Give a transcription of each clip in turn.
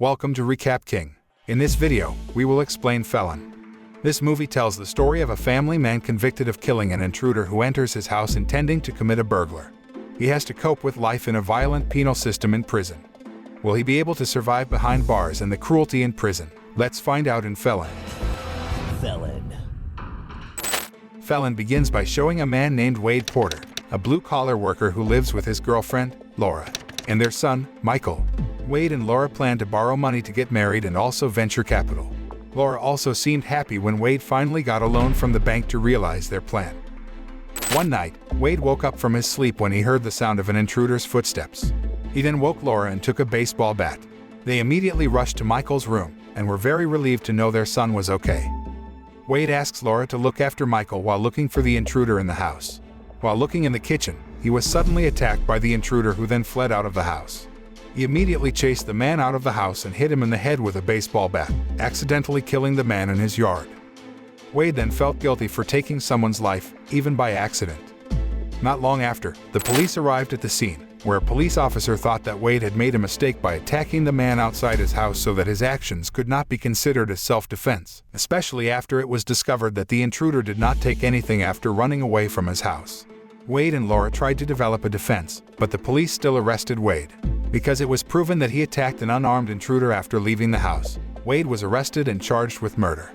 Welcome to Recap King. In this video, we will explain Felon. This movie tells the story of a family man convicted of killing an intruder who enters his house intending to commit a burglar. He has to cope with life in a violent penal system in prison. Will he be able to survive behind bars and the cruelty in prison? Let's find out in Felon. Felon begins by showing a man named Wade Porter, a blue-collar worker who lives with his girlfriend, Laura, and their son, Michael. Wade and Laura plan to borrow money to get married and also venture capital. Laura also seemed happy when Wade finally got a loan from the bank to realize their plan. One night, Wade woke up from his sleep when he heard the sound of an intruder's footsteps. He then woke Laura and took a baseball bat. They immediately rushed to Michael's room and were very relieved to know their son was okay. Wade asks Laura to look after Michael while looking for the intruder in the house. While looking in the kitchen, he was suddenly attacked by the intruder who then fled out of the house. He immediately chased the man out of the house and hit him in the head with a baseball bat, accidentally killing the man in his yard. Wade then felt guilty for taking someone's life, even by accident. Not long after, the police arrived at the scene, where a police officer thought that Wade had made a mistake by attacking the man outside his house so that his actions could not be considered as self-defense, especially after it was discovered that the intruder did not take anything after running away from his house. Wade and Laura tried to develop a defense, but the police still arrested Wade. Because it was proven that he attacked an unarmed intruder after leaving the house, Wade was arrested and charged with murder.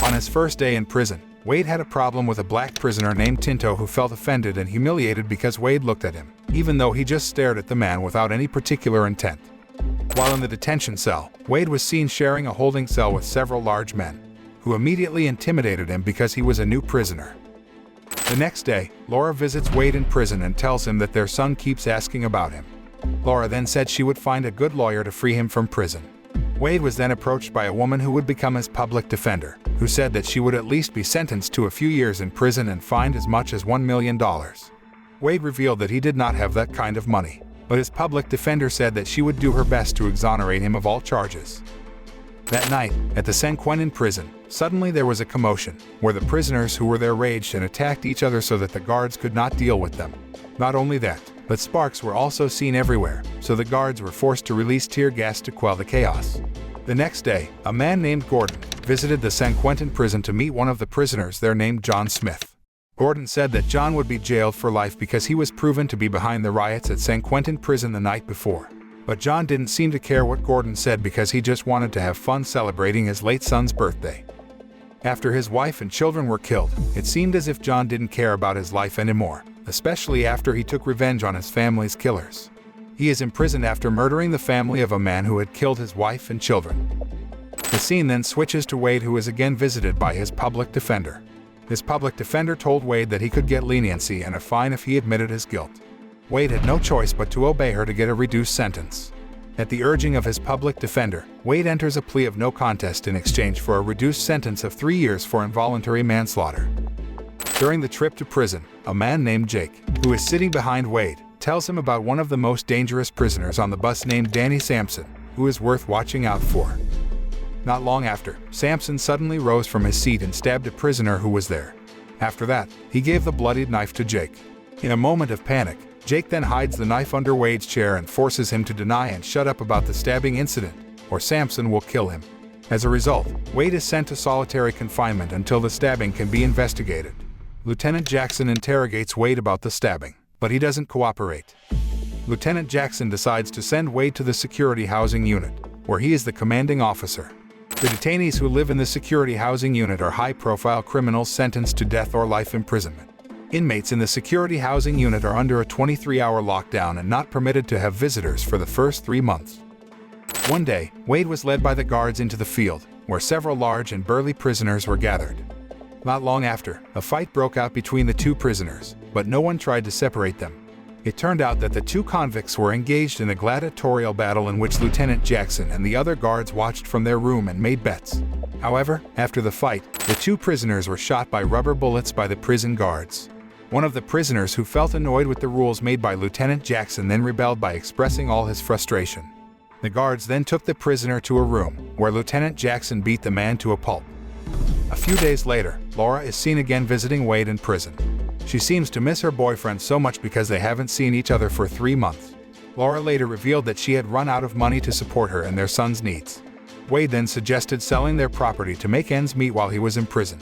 On his first day in prison, Wade had a problem with a black prisoner named Tinto who felt offended and humiliated because Wade looked at him, even though he just stared at the man without any particular intent. While in the detention cell, Wade was seen sharing a holding cell with several large men, who immediately intimidated him because he was a new prisoner. The next day, Laura visits Wade in prison and tells him that their son keeps asking about him. Laura then said she would find a good lawyer to free him from prison. Wade was then approached by a woman who would become his public defender, who said that she would at least be sentenced to a few years in prison and fined as much as $1 million. Wade revealed that he did not have that kind of money, but his public defender said that she would do her best to exonerate him of all charges. That night, at the San Quentin prison, suddenly there was a commotion, where the prisoners who were there raged and attacked each other so that the guards could not deal with them. Not only that, but sparks were also seen everywhere, so the guards were forced to release tear gas to quell the chaos. The next day, a man named Gordon visited the San Quentin prison to meet one of the prisoners there named John Smith. Gordon said that John would be jailed for life because he was proven to be behind the riots at San Quentin prison the night before. But John didn't seem to care what Gordon said because he just wanted to have fun celebrating his late son's birthday. After his wife and children were killed, it seemed as if John didn't care about his life anymore, especially after he took revenge on his family's killers. He is imprisoned after murdering the family of a man who had killed his wife and children. The scene then switches to Wade, who is again visited by his public defender. His public defender told Wade that he could get leniency and a fine if he admitted his guilt. Wade had no choice but to obey her to get a reduced sentence. At the urging of his public defender, Wade enters a plea of no contest in exchange for a reduced sentence of 3 years for involuntary manslaughter. During the trip to prison, a man named Jake, who is sitting behind Wade, tells him about one of the most dangerous prisoners on the bus named Danny Sampson, who is worth watching out for. Not long after, Sampson suddenly rose from his seat and stabbed a prisoner who was there. After that, he gave the bloodied knife to Jake. In a moment of panic, Jake then hides the knife under Wade's chair and forces him to deny and shut up about the stabbing incident, or Sampson will kill him. As a result, Wade is sent to solitary confinement until the stabbing can be investigated. Lieutenant Jackson interrogates Wade about the stabbing, but he doesn't cooperate. Lieutenant Jackson decides to send Wade to the security housing unit, where he is the commanding officer. The detainees who live in the security housing unit are high-profile criminals sentenced to death or life imprisonment. Inmates in the security housing unit are under a 23-hour lockdown and not permitted to have visitors for the first 3 months. One day, Wade was led by the guards into the field, where several large and burly prisoners were gathered. Not long after, a fight broke out between the two prisoners, but no one tried to separate them. It turned out that the two convicts were engaged in a gladiatorial battle in which Lieutenant Jackson and the other guards watched from their room and made bets. However, after the fight, the two prisoners were shot by rubber bullets by the prison guards. One of the prisoners who felt annoyed with the rules made by Lieutenant Jackson then rebelled by expressing all his frustration. The guards then took the prisoner to a room, where Lieutenant Jackson beat the man to a pulp. A few days later, Laura is seen again visiting Wade in prison. She seems to miss her boyfriend so much because they haven't seen each other for 3 months. Laura later revealed that she had run out of money to support her and their son's needs. Wade then suggested selling their property to make ends meet while he was in prison.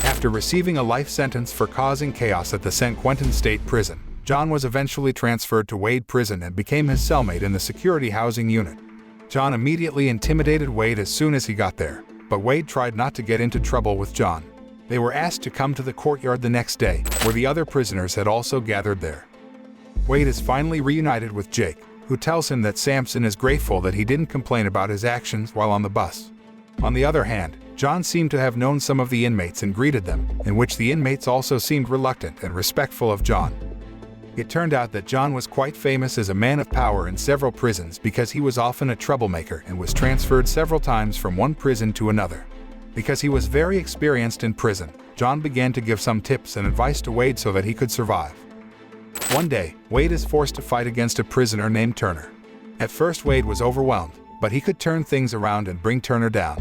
After receiving a life sentence for causing chaos at the San Quentin State Prison, John was eventually transferred to Wade Prison and became his cellmate in the security housing unit. John immediately intimidated Wade as soon as he got there, but Wade tried not to get into trouble with John. They were asked to come to the courtyard the next day, where the other prisoners had also gathered there. Wade is finally reunited with Jake, who tells him that Samson is grateful that he didn't complain about his actions while on the bus. On the other hand, John seemed to have known some of the inmates and greeted them, in which the inmates also seemed reluctant and respectful of John. It turned out that John was quite famous as a man of power in several prisons because he was often a troublemaker and was transferred several times from one prison to another. Because he was very experienced in prison, John began to give some tips and advice to Wade so that he could survive. One day, Wade is forced to fight against a prisoner named Turner. At first Wade was overwhelmed, but he could turn things around and bring Turner down.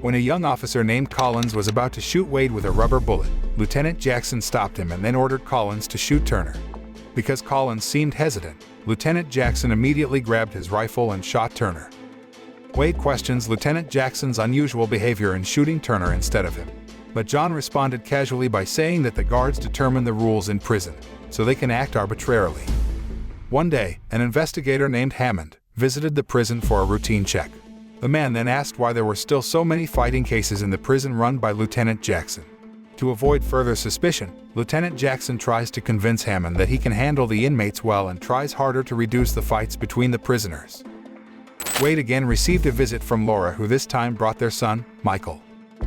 When a young officer named Collins was about to shoot Wade with a rubber bullet, Lieutenant Jackson stopped him and then ordered Collins to shoot Turner. Because Collins seemed hesitant, Lieutenant Jackson immediately grabbed his rifle and shot Turner. Wade questions Lieutenant Jackson's unusual behavior in shooting Turner instead of him. But John responded casually by saying that the guards determine the rules in prison, so they can act arbitrarily. One day, an investigator named Hammond visited the prison for a routine check. The man then asked why there were still so many fighting cases in the prison run by Lieutenant Jackson. To avoid further suspicion, Lieutenant Jackson tries to convince Hammond that he can handle the inmates well and tries harder to reduce the fights between the prisoners. Wade again received a visit from Laura, who this time brought their son, Michael.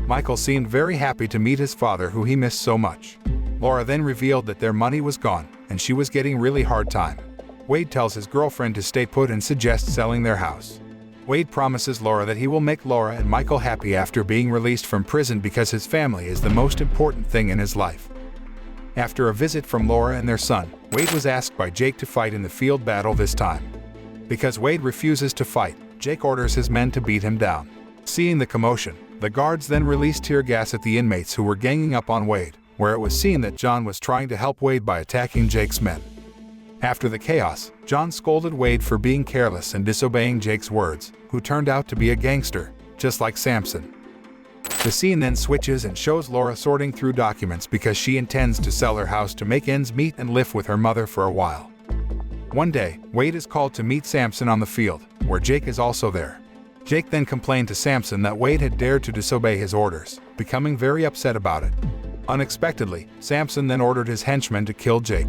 Michael seemed very happy to meet his father, who he missed so much. Laura then revealed that their money was gone, and she was getting really hard time. Wade tells his girlfriend to stay put and suggests selling their house. Wade promises Laura that he will make Laura and Michael happy after being released from prison because his family is the most important thing in his life. After a visit from Laura and their son, Wade was asked by Jake to fight in the field battle this time. Because Wade refuses to fight, Jake orders his men to beat him down. Seeing the commotion, the guards then released tear gas at the inmates who were ganging up on Wade, where it was seen that John was trying to help Wade by attacking Jake's men. After the chaos, John scolded Wade for being careless and disobeying Jake's words, who turned out to be a gangster, just like Samson. The scene then switches and shows Laura sorting through documents because she intends to sell her house to make ends meet and live with her mother for a while. One day, Wade is called to meet Samson on the field, where Jake is also there. Jake then complained to Samson that Wade had dared to disobey his orders, becoming very upset about it. Unexpectedly, Samson then ordered his henchmen to kill Jake.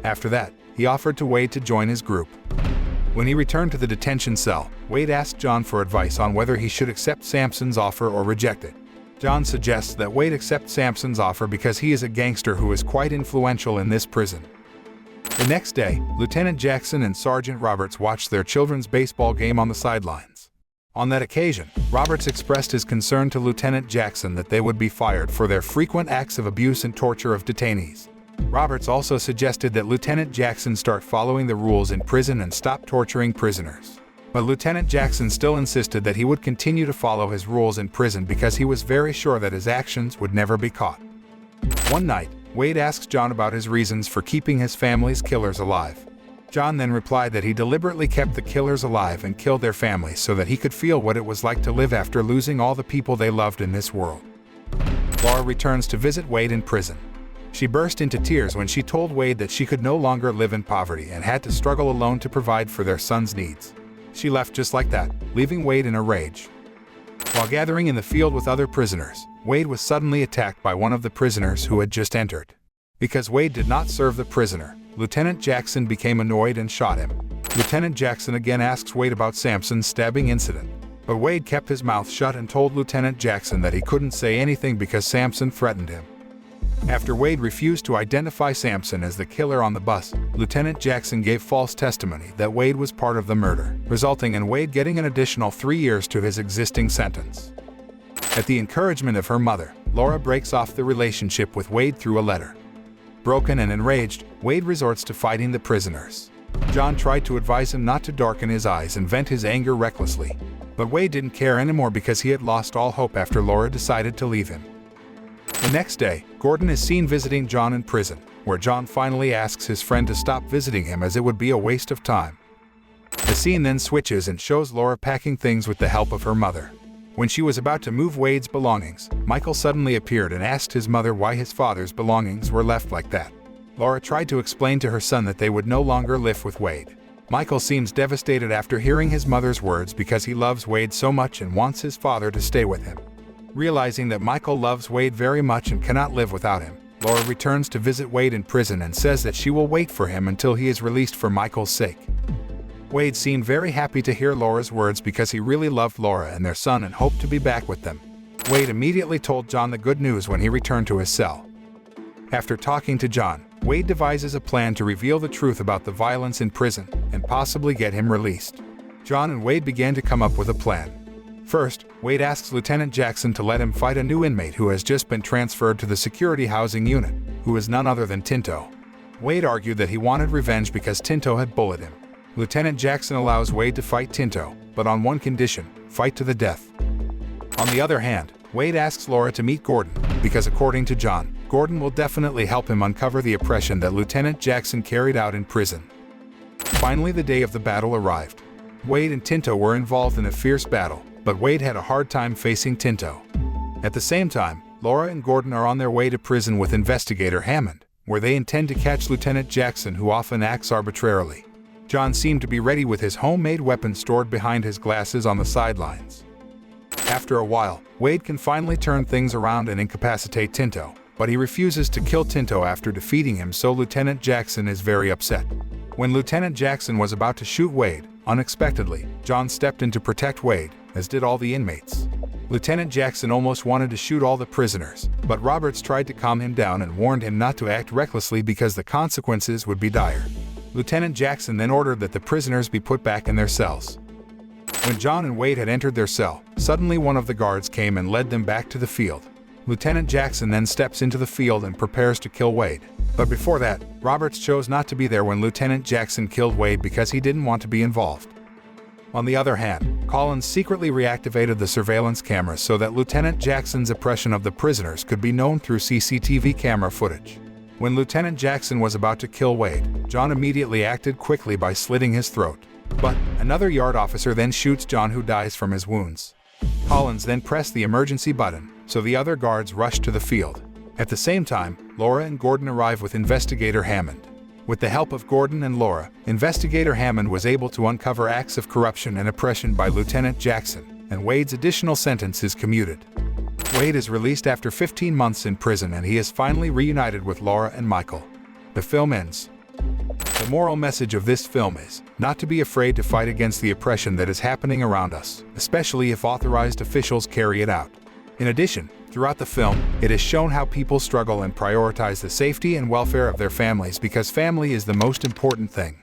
After that, he offered to Wade to join his group. When he returned to the detention cell, Wade asked John for advice on whether he should accept Samson's offer or reject it. John suggests that Wade accept Samson's offer because he is a gangster who is quite influential in this prison. The next day, Lieutenant Jackson and Sergeant Roberts watched their children's baseball game on the sidelines. On that occasion, Roberts expressed his concern to Lieutenant Jackson that they would be fired for their frequent acts of abuse and torture of detainees. Roberts also suggested that Lieutenant Jackson start following the rules in prison and stop torturing prisoners. But Lieutenant Jackson still insisted that he would continue to follow his rules in prison because he was very sure that his actions would never be caught. One night, Wade asks John about his reasons for keeping his family's killers alive. John then replied that he deliberately kept the killers alive and killed their families so that he could feel what it was like to live after losing all the people they loved in this world. Laura returns to visit Wade in prison. She burst into tears when she told Wade that she could no longer live in poverty and had to struggle alone to provide for their son's needs. She left just like that, leaving Wade in a rage. While gathering in the field with other prisoners, Wade was suddenly attacked by one of the prisoners who had just entered. Because Wade did not serve the prisoner, Lieutenant Jackson became annoyed and shot him. Lieutenant Jackson again asks Wade about Samson's stabbing incident, but Wade kept his mouth shut and told Lieutenant Jackson that he couldn't say anything because Samson threatened him. After Wade refused to identify Samson as the killer on the bus, Lieutenant Jackson gave false testimony that Wade was part of the murder, resulting in Wade getting an additional 3 years to his existing sentence. At the encouragement of her mother, Laura breaks off the relationship with Wade through a letter. Broken and enraged, Wade resorts to fighting the prisoners. John tried to advise him not to darken his eyes and vent his anger recklessly, but Wade didn't care anymore because he had lost all hope after Laura decided to leave him. The next day, Gordon is seen visiting John in prison, where John finally asks his friend to stop visiting him as it would be a waste of time. The scene then switches and shows Laura packing things with the help of her mother. When she was about to move Wade's belongings, Michael suddenly appeared and asked his mother why his father's belongings were left like that. Laura tried to explain to her son that they would no longer live with Wade. Michael seems devastated after hearing his mother's words because he loves Wade so much and wants his father to stay with him. Realizing that Michael loves Wade very much and cannot live without him, Laura returns to visit Wade in prison and says that she will wait for him until he is released for Michael's sake. Wade seemed very happy to hear Laura's words because he really loved Laura and their son and hoped to be back with them. Wade immediately told John the good news when he returned to his cell. After talking to John, Wade devises a plan to reveal the truth about the violence in prison and possibly get him released. John and Wade began to come up with a plan. First, Wade asks Lieutenant Jackson to let him fight a new inmate who has just been transferred to the security housing unit, who is none other than Tinto. Wade argued that he wanted revenge because Tinto had bullied him. Lieutenant Jackson allows Wade to fight Tinto, but on one condition: fight to the death. On the other hand, Wade asks Laura to meet Gordon, because according to John, Gordon will definitely help him uncover the oppression that Lieutenant Jackson carried out in prison. Finally, the day of the battle arrived. Wade and Tinto were involved in a fierce battle, but Wade had a hard time facing Tinto. At the same time, Laura and Gordon are on their way to prison with Investigator Hammond, where they intend to catch Lieutenant Jackson, who often acts arbitrarily. John seemed to be ready with his homemade weapon stored behind his glasses on the sidelines. After a while, Wade can finally turn things around and incapacitate Tinto, but he refuses to kill Tinto after defeating him, so Lieutenant Jackson is very upset. When Lieutenant Jackson was about to shoot Wade, unexpectedly, John stepped in to protect Wade, as did all the inmates. Lieutenant Jackson almost wanted to shoot all the prisoners, but Roberts tried to calm him down and warned him not to act recklessly because the consequences would be dire. Lieutenant Jackson then ordered that the prisoners be put back in their cells. When John and Wade had entered their cell, suddenly one of the guards came and led them back to the field. Lieutenant Jackson then steps into the field and prepares to kill Wade. But before that, Roberts chose not to be there when Lieutenant Jackson killed Wade because he didn't want to be involved. On the other hand, Collins secretly reactivated the surveillance cameras so that Lieutenant Jackson's oppression of the prisoners could be known through CCTV camera footage. When Lieutenant Jackson was about to kill Wade, John immediately acted quickly by slitting his throat. But another yard officer then shoots John, who dies from his wounds. Collins then pressed the emergency button, so the other guards rushed to the field. At the same time, Laura and Gordon arrive with Investigator Hammond. With the help of Gordon and Laura, Investigator Hammond was able to uncover acts of corruption and oppression by Lieutenant Jackson, and Wade's additional sentence is commuted. Wade is released after 15 months in prison, and he is finally reunited with Laura and Michael. The film ends. The moral message of this film is not to be afraid to fight against the oppression that is happening around us, especially if authorized officials carry it out. In addition, throughout the film, it is shown how people struggle and prioritize the safety and welfare of their families because family is the most important thing.